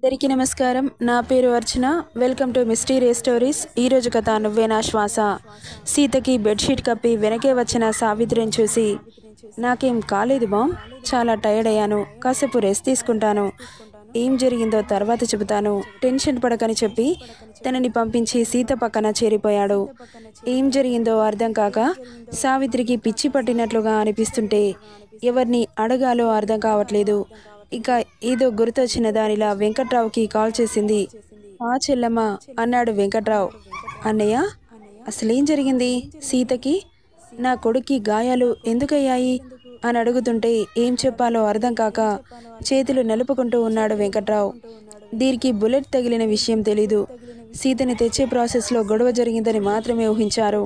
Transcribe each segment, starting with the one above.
అందరికీ నమస్కారం. నా పేరు Archana. Welcome to mysterious stories. ఈరోజు కథ నువ్వే నా శ్వాస. సీతకి బెడ్షీట్ కప్పి వెనకే వచ్చిన సావిత్రిని చూసి, నాకేం కాలేదు మామ్, చాలా టైర్డ్ అయ్యాను, కాసేపు రెస్ట్ తీసుకుంటాను, ఏం జరిగిందో తర్వాత చెబుతాను, టెన్షన్ పడకని చెప్పి తనని పంపించి సీత పక్కన చేరిపోయాడు. ఏం జరిగిందో అర్థం కాక సావిత్రికి పిచ్చి పట్టినట్లుగా అనిపిస్తుంటే ఎవరిని అడగాలో అర్థం కావట్లేదు. ఇక ఏదో గుర్తొచ్చిన దానిలా వెంకట్రావుకి కాల్ చేసింది. ఆ చెల్లమ్మ అన్నాడు వెంకట్రావు. అన్నయ్య, అసలేం జరిగింది? సీతకి నా కొడుక్కి గాయాలు ఎందుకయ్యాయి అని అడుగుతుంటే ఏం చెప్పాలో అర్థం కాక చేతులు నలుపుకుంటూ ఉన్నాడు వెంకట్రావు. దీనికి బుల్లెట్ తగిలిన విషయం తెలీదు. సీతని తెచ్చే ప్రాసెస్లో గొడవ జరిగిందని మాత్రమే ఊహించారు.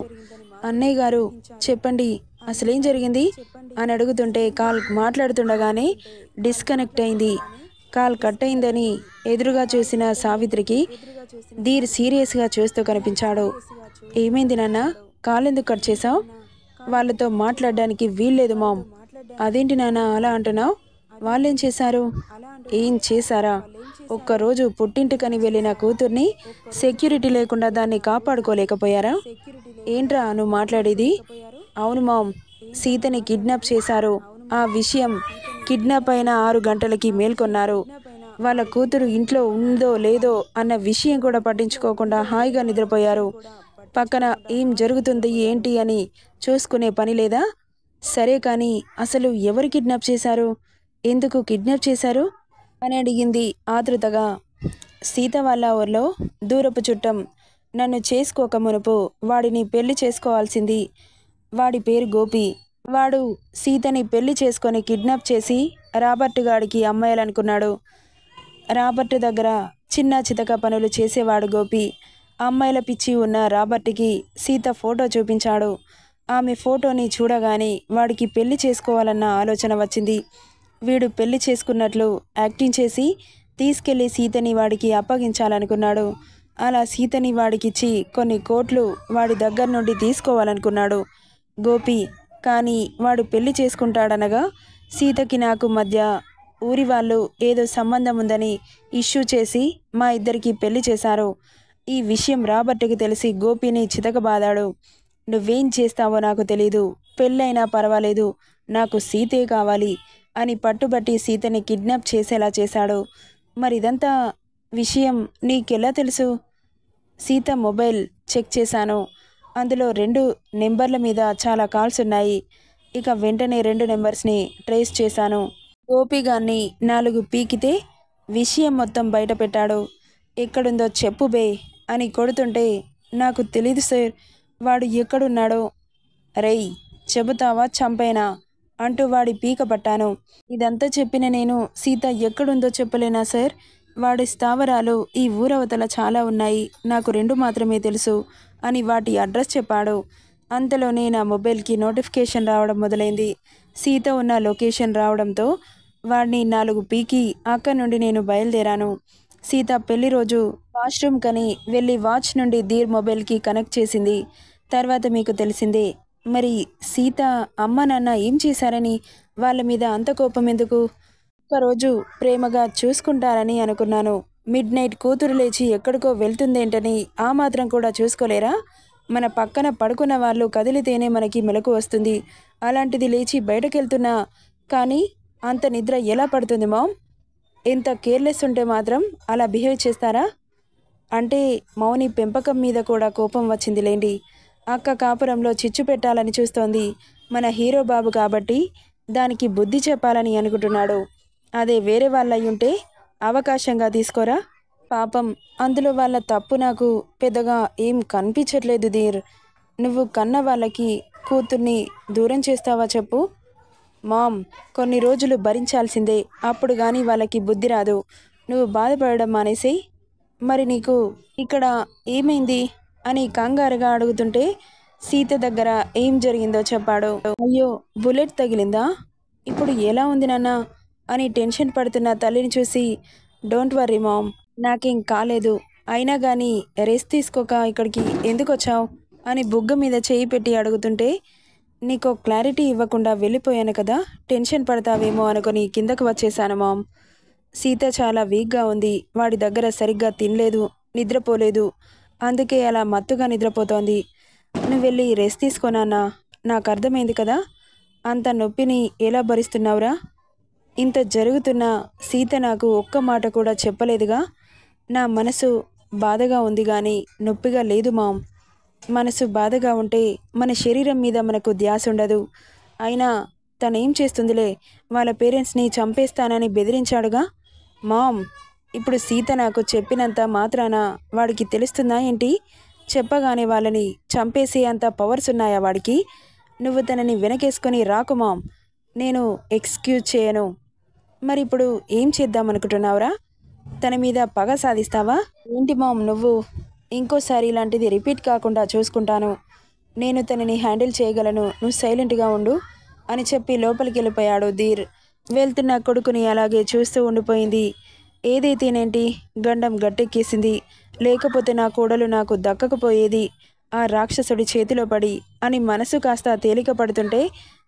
అన్నయ్య గారు చెప్పండి, అసలేం జరిగింది అని అడుగుతుంటే కాల్ మాట్లాడుతుండగానే డిస్కనెక్ట్ అయింది. కాల్ కట్ అయిందని ఎదురుగా చూసిన సావిత్రికి ధీర్ సీరియస్గా చూస్తూ కనిపించాడు. ఏమైంది నాన్న, కాల్ ఎందుకు కట్ చేసావు? వాళ్ళతో మాట్లాడడానికి వీల్లేదు మామ్. అదేంటి నాన్న అలా అంటున్నావు? వాళ్ళేం చేశారు? ఏం చేశారా? ఒక్కరోజు పుట్టింటికని వెళ్ళిన కూతుర్ని సెక్యూరిటీ లేకుండా దాన్ని కాపాడుకోలేకపోయారా? ఏంట్రా నువ్వు మాట్లాడేది? అవును మామ్, సీతని కిడ్నాప్ చేశారు. ఆ విషయం కిడ్నాప్ అయిన 6 గంటలకి మేల్కొన్నారు. వాళ్ళ కూతురు ఇంట్లో ఉందో లేదో అన్న విషయం కూడా పట్టించుకోకుండా హాయిగా నిద్రపోయారు. పక్కన ఏం జరుగుతుంది ఏంటి అని చూసుకునే పని లేదా? సరే కానీ అసలు ఎవరు కిడ్నాప్ చేశారు, ఎందుకు కిడ్నాప్ చేశారు అని అడిగింది ఆతృతగా. సీత వాళ్ళ ఊర్లో దూరపు చుట్టం. నన్ను చేసుకోక మునుపు వాడిని పెళ్లి చేసుకోవాల్సింది. వాడి పేరు గోపి. వాడు సీతని పెళ్లి చేసుకొని కిడ్నాప్ చేసి రాబర్ట్ గాడికి అమ్మాయాలనుకున్నాడు. రాబర్ట్ దగ్గర చిన్న చితక పనులు చేసేవాడు గోపి. అమ్మాయిల పిచ్చి ఉన్న రాబర్ట్కి సీత ఫోటో చూపించాడు. ఆమె ఫోటోని చూడగానే వాడికి పెళ్లి చేసుకోవాలన్న ఆలోచన వచ్చింది. వీడు పెళ్లి చేసుకున్నట్లు యాక్టింగ్ చేసి తీసుకెళ్లి సీతని వాడికి అప్పగించాలనుకున్నాడు. అలా సీతని వాడికిచ్చి కొన్ని కోట్లు వాడి దగ్గర నుండి తీసుకోవాలనుకున్నాడు గోపి. కానీ వాడు పెళ్లి చేసుకుంటాడనగా సీతకి నాకు మధ్య ఊరి వాళ్ళు ఏదో సంబంధం ఉందని ఇష్యూ చేసి మా ఇద్దరికి పెళ్లి చేశారు. ఈ విషయం రాబర్ట్కి తెలిసి గోపిని చితకబాదాడు. నువ్వేం చేస్తావో నాకు తెలీదు, పెళ్ళైనా పర్వాలేదు, నాకు సీతే కావాలి అని పట్టుబట్టి సీతని కిడ్నాప్ చేసేలా చేశాడు. మరి ఇదంతా విషయం నీకెలా తెలుసు? సీత మొబైల్ చెక్ చేశాను. అందులో 2 నెంబర్ల మీద చాలా కాల్స్ ఉన్నాయి. ఇక వెంటనే 2 నెంబర్స్ని ట్రేస్ చేశాను. గోపిగాన్ని 4 పీకితే విషయం మొత్తం బయట పెట్టాడు. ఎక్కడుందో చెప్పు బే అని కొడుతుంటే నాకు తెలీదు సార్, వాడు ఎక్కడున్నాడో. రేయ్, చెబుతావా చంపేనా అంటూ వాడి పీక పట్టాను. ఇదంతా చెప్పిన నేను సీత ఎక్కడుందో చెప్పలేనా సార్? వాడి స్థావరాలు ఈ ఊరవతల చాలా ఉన్నాయి, నాకు 2 మాత్రమే తెలుసు అని వాటి అడ్రస్ చెప్పాడు. అంతలోనే నా మొబైల్కి నోటిఫికేషన్ రావడం మొదలైంది. సీత ఉన్న లొకేషన్ రావడంతో వాడిని 4 పీకి అక్కడి నుండి నేను బయలుదేరాను. సీత పెళ్లి రోజు వాష్రూమ్ కని వెళ్ళి వాచ్ నుండి ధీర్ మొబైల్కి కనెక్ట్ చేసింది. తర్వాత మీకు తెలిసిందే. మరి సీత అమ్మ నాన్న ఏం చేశారని వాళ్ళ మీద అంత కోపం ఎందుకు? ఒకరోజు ప్రేమగా చూసుకుంటారని అనుకున్నాను. మిడ్ నైట్ కూతురు లేచి ఎక్కడికో వెళ్తుందేంటని ఆ మాత్రం కూడా చూసుకోలేరా? మన పక్కన పడుకున్న వాళ్ళు కదిలితేనే మనకి మెలకు వస్తుంది. అలాంటిది లేచి బయటకెళ్తున్నా కానీ అంత నిద్ర ఎలా పడుతుంది మామ్? ఎంత కేర్లెస్ ఉంటే మాత్రం అలా బిహేవ్ చేస్తారా? అంటే మౌని పెంపకం మీద కూడా కోపం వచ్చిందిలేండి. అక్క కాపురంలో చిచ్చు పెట్టాలని చూస్తోంది. మన హీరో బాబు కాబట్టి దానికి బుద్ధి చెప్పాలని అనుకుంటున్నాడు. అదే వేరే వాళ్ళయ్యుంటే అవకాశంగా తీసుకోరా? పాపం అందులో వాళ్ళ తప్పు నాకు పెద్దగా ఏం కనిపించట్లేదు ధీర్. నువ్వు కన్న వాళ్ళకి కూతుర్ని దూరం చేస్తావా చెప్పు? మామ్, కొన్ని రోజులు భరించాల్సిందే, అప్పుడు కానీ వాళ్ళకి బుద్ధి రాదు. నువ్వు బాధపడడం మానేసేయ్. మరి నీకు ఇక్కడ ఏమైంది అని కంగారుగా అడుగుతుంటే సీత దగ్గర ఏం జరిగిందో చెప్పాడు. అయ్యో, బుల్లెట్ తగిలిందా? ఇప్పుడు ఎలా ఉంది నాన్న అని టెన్షన్ పడుతున్న తల్లిని చూసి, డోంట్ వర్రీ మామ్, నాకేం కాలేదు. అయినా కానీ రెస్ట్ తీసుకోక ఇక్కడికి ఎందుకు వచ్చావు అని బుగ్గ మీద చేయి పెట్టి అడుగుతుంటే, నీకో క్లారిటీ ఇవ్వకుండా వెళ్ళిపోయాను కదా, టెన్షన్ పడతావేమో అనుకుని కిందకు వచ్చేసాను మామ్. సీత చాలా వీక్గా ఉంది. వాడి దగ్గర సరిగ్గా తినలేదు, నిద్రపోలేదు. అందుకే అలా మత్తుగా నిద్రపోతోంది. నువ్వు వెళ్ళి రెస్ట్ తీసుకోనాన్నా. నాకు అర్థమైంది కదా. అంత నొప్పిని ఎలా భరిస్తున్నావురా? ఇంత జరుగుతున్నా సీత నాకు ఒక్క మాట కూడా చెప్పలేదుగా. నా మనసు బాధగా ఉంది కానీ నొప్పిగా లేదు మామ్. మనసు బాధగా ఉంటే మన శరీరం మీద మనకు ధ్యాస ఉండదు. అయినా తనేం చేస్తుందిలే, వాళ్ళ పేరెంట్స్ని చంపేస్తానని బెదిరించాడుగా. మామ్, ఇప్పుడు సీత నాకు చెప్పినంత మాత్రాన వాడికి తెలుస్తుందా ఏంటి? చెప్పగానే వాళ్ళని చంపేసే అంత పవర్స్ ఉన్నాయా వాడికి? నువ్వు తనని వెనకేసుకొని రాకు మామ్. నేను ఎక్స్క్యూజ్ చేయను. మరి ఇప్పుడు ఏం చేద్దామనుకుంటున్నావురా? తన మీద పగ సాధిస్తావా ఏంటి మామ్ నువ్వు? ఇంకోసారి ఇలాంటిది రిపీట్ కాకుండా చూసుకుంటాను. నేను తనని హ్యాండిల్ చేయగలను, నువ్వు సైలెంట్గా ఉండు అని చెప్పి లోపలికి వెళ్ళిపోయాడు ధీర్. వెళ్తున్న కొడుకుని అలాగే చూస్తూ ఉండిపోయింది. ఏదైతేనేంటి, గండం గట్టెక్కేసింది. లేకపోతే నా కోడలు నాకు దక్కకపోయేది ఆ రాక్షసుడి చేతిలో పడి అని మనసు కాస్త తేలిక పడుతుంటే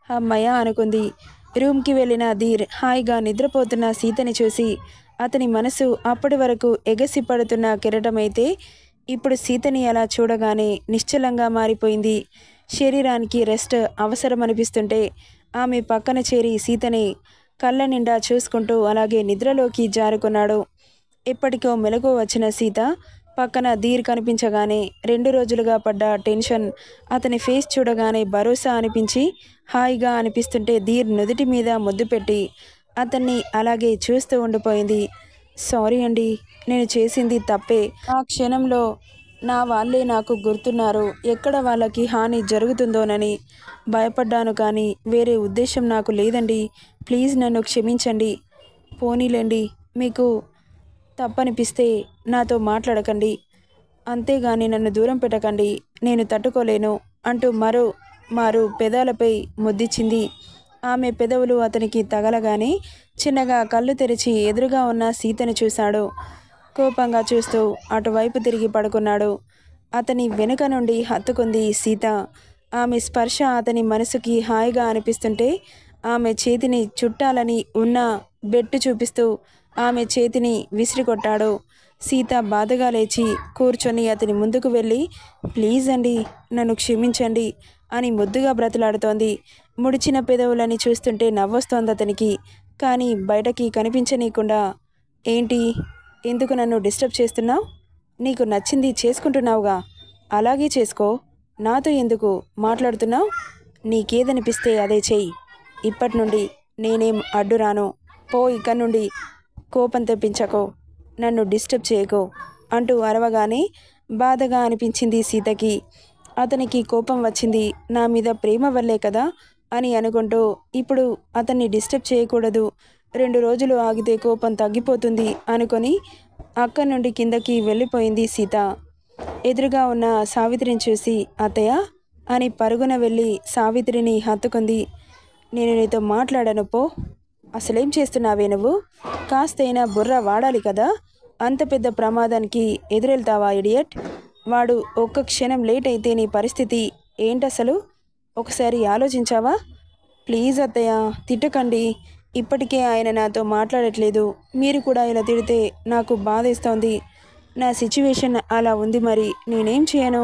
అమ్మయ్య అనుకుంది. రూమ్కి వెళ్ళిన ధీర్ హాయిగా నిద్రపోతున్న సీతని చూసి అతని మనసు అప్పటి వరకు ఎగసి పడుతున్న కెరటమైతే ఇప్పుడు సీతని అలా చూడగానే నిశ్చలంగా మారిపోయింది. శరీరానికి రెస్ట్ అవసరమనిపిస్తుంటే ఆమె పక్కన చేరి సీతని కళ్ళ నిండా చూసుకుంటూ అలాగే నిద్రలోకి జారుకున్నాడు. ఎప్పటికో మెలకువ వచ్చిన సీత పక్కన ధీర్ కనిపించగానే 2 రోజులుగా పడ్డ టెన్షన్ అతని ఫేస్ చూడగానే భరోసా అనిపించి హాయిగా అనిపిస్తుంటే ధీర్ నుదుటి మీద ముద్దు పెట్టి అతన్ని అలాగే చూస్తూ ఉండిపోయింది. సారీ అండి, నేను చేసింది తప్పే. ఆ క్షణంలో నా వాళ్ళే నాకు గుర్తున్నారు. ఎక్కడ వాళ్ళకి హాని జరుగుతుందోనని భయపడ్డాను కానీ వేరే ఉద్దేశం నాకు లేదండి. ప్లీజ్ నన్ను క్షమించండి. పోనీలేండి, మీకు తప్పనిపిస్తే నాతో మాట్లాడకండి. అంతేగాని నన్ను దూరం పెట్టకండి. నేను తట్టుకోలేను అంటూ మారు పెదాలపై ముద్దిచ్చింది. ఆమె పెదవులు అతనికి తగలగానే చిన్నగా కళ్ళు తెరిచి ఎదురుగా ఉన్న సీతను చూశాడు. కోపంగా చూస్తూ అటువైపు తిరిగి పడుకున్నాడు. అతని వెనుక నుండి హత్తుకుంది సీత. ఆమె స్పర్శ అతని మనసుకి హాయిగా అనిపిస్తుంటే ఆమె చేతిని చుట్టాలని ఉన్న బెట్టు చూపిస్తూ ఆమె చేతిని విసిరికొట్టాడు. సీత బాధగా లేచి కూర్చొని అతని ముందుకు వెళ్ళి ప్లీజ్ అండి, నన్ను క్షమించండి అని ముద్దుగా బ్రతిలాడుతోంది. ముడిచిన పెదవులని చూస్తుంటే నవ్వొస్తోంది అతనికి. కానీ బయటకి కనిపించనీయకుండా ఏంటి, ఎందుకు నన్ను డిస్టర్బ్ చేస్తున్నావు? నీకు నచ్చింది చేసుకుంటున్నావుగా, అలాగే చేసుకో. నాతో ఎందుకు మాట్లాడుతున్నావు? నీకేదనిపిస్తే అదే చెయ్యి. ఇప్పటి నుండి నేనేం అడ్డురాను. పో ఇక్కడి నుండి. కోపం తెప్పించకో, నన్ను డిస్టర్బ్ చేయకో అంటూ అరవగానే బాధగా అనిపించింది సీతకి. అతనికి కోపం వచ్చింది. నా మీద ప్రేమ వల్లే కదా అని అనుకుంటూ ఇప్పుడు అతన్ని డిస్టర్బ్ చేయకూడదు, 2 రోజులు ఆగితే కోపం తగ్గిపోతుంది అనుకొని అక్కడి నుండి కిందకి వెళ్ళిపోయింది సీత. ఎదురుగా ఉన్న సావిత్రిని చూసి అత్తయ్య అని పరుగున వెళ్ళి సావిత్రిని హత్తుకుంది. నేను నీతో మాట్లాడను పో. అసలేం చేస్తున్నావే నువ్వు? కాస్తైనా బుర్ర వాడాలి కదా. అంత పెద్ద ప్రమాదానికి ఎదురెళ్తావా ఇడియట్? వాడు ఒక్క క్షణం లేట్ అయితే నీ పరిస్థితి ఏంటసలు? ఒకసారి ఆలోచించావా? ప్లీజ్ అత్తయ్య తిట్టకండి. ఇప్పటికే ఆయన నాతో మాట్లాడట్లేదు. మీరు కూడా ఇలా తిడితే నాకు బాధేస్తోంది. నా సిచ్యువేషన్ అలా ఉంది, మరి నేనేం చేయను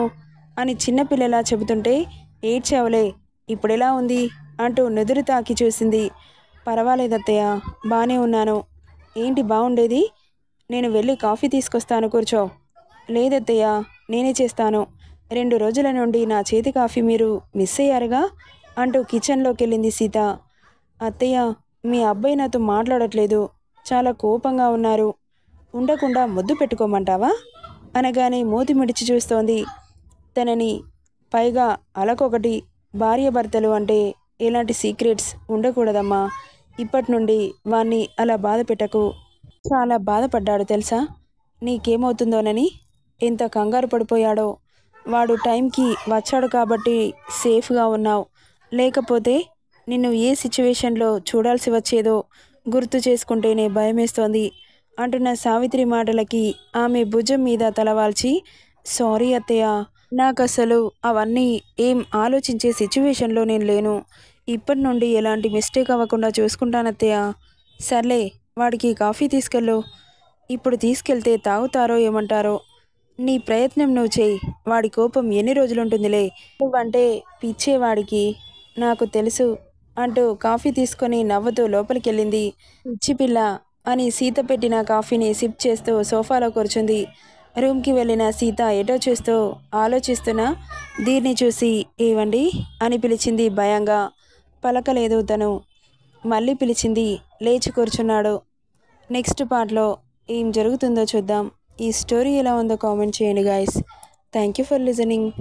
అని చిన్నపిల్లలా చెబుతుంటే ఏడ్చావులే, ఇప్పుడెలా ఉంది అంటూ నుదురు తాకి చూసింది. పర్వాలేదత్తయ్య, బాగానే ఉన్నాను. ఏంటి బాగుండేది? నేను వెళ్ళి కాఫీ తీసుకొస్తాను, కూర్చో. లేదత్తయ్య, నేనే చేస్తాను. 2 రోజుల నుండి నా చేతి కాఫీ మీరు మిస్ అయ్యారుగా అంటూ కిచెన్లోకి వెళ్ళింది సీత. అత్తయ్య, మీ అబ్బాయి నాతో మాట్లాడట్లేదు, చాలా కోపంగా ఉన్నారు. ఉండకుండా ముద్దు పెట్టుకోమంటావా అనగానే మూతి మిడిచి చూస్తోంది తనని. పైగా అలకొకటి, భార్యాభర్తలు అంటే ఎలాంటి సీక్రెట్స్ ఉండకూడదమ్మా. ఇప్పటి నుండి వాణ్ణి అలా బాధ పెట్టకు. చాలా బాధపడ్డాడు తెలుసా? నీకేమవుతుందోనని ఎంత కంగారు పడిపోయాడో. వాడు టైంకి వచ్చాడు కాబట్టి సేఫ్గా ఉన్నావు. లేకపోతే నిన్ను ఏ సిచ్యువేషన్లో చూడాల్సి వచ్చేదో గుర్తు చేసుకుంటేనే భయమేస్తోంది అంటున్న సావిత్రి మాటలకి ఆమె భుజం మీద తలవాల్చి సారీ అత్తయ్య, నాకు అసలు అవన్నీ ఏం ఆలోచించే సిచ్యువేషన్లో నేను లేను. ఇప్పటి నుండి ఎలాంటి మిస్టేక్ అవ్వకుండా చూసుకుంటానత్తయ్య. సర్లే, వాడికి కాఫీ తీసుకెళ్ళు. ఇప్పుడు తీసుకెళ్తే తాగుతారో ఏమంటారో. నీ ప్రయత్నం నువ్వు చేయి. వాడి కోపం ఎన్ని రోజులుంటుందిలే. నువ్వంటే పిచ్చే వాడికి, నాకు తెలుసు అంటూ కాఫీ తీసుకొని నవ్వుతూ లోపలికెళ్ళింది. పిచ్చి పిల్ల అని సీత పెట్టిన కాఫీని సిప్ చేస్తూ సోఫాలో కూర్చుంది. రూమ్కి వెళ్ళిన సీత ఎటో చూస్తూ ఆలోచిస్తున్నా దీన్ని చూసి ఏవండి అని పిలిచింది భయంగా. పలకలేదు తను. మళ్ళీ పిలిచింది. లేచి కూర్చున్నాడు. నెక్స్ట్ పార్ట్లో ఏం జరుగుతుందో చూద్దాం. ఈ స్టోరీ ఎలా ఉందో కామెంట్ చేయండి guys. Thank you for listening.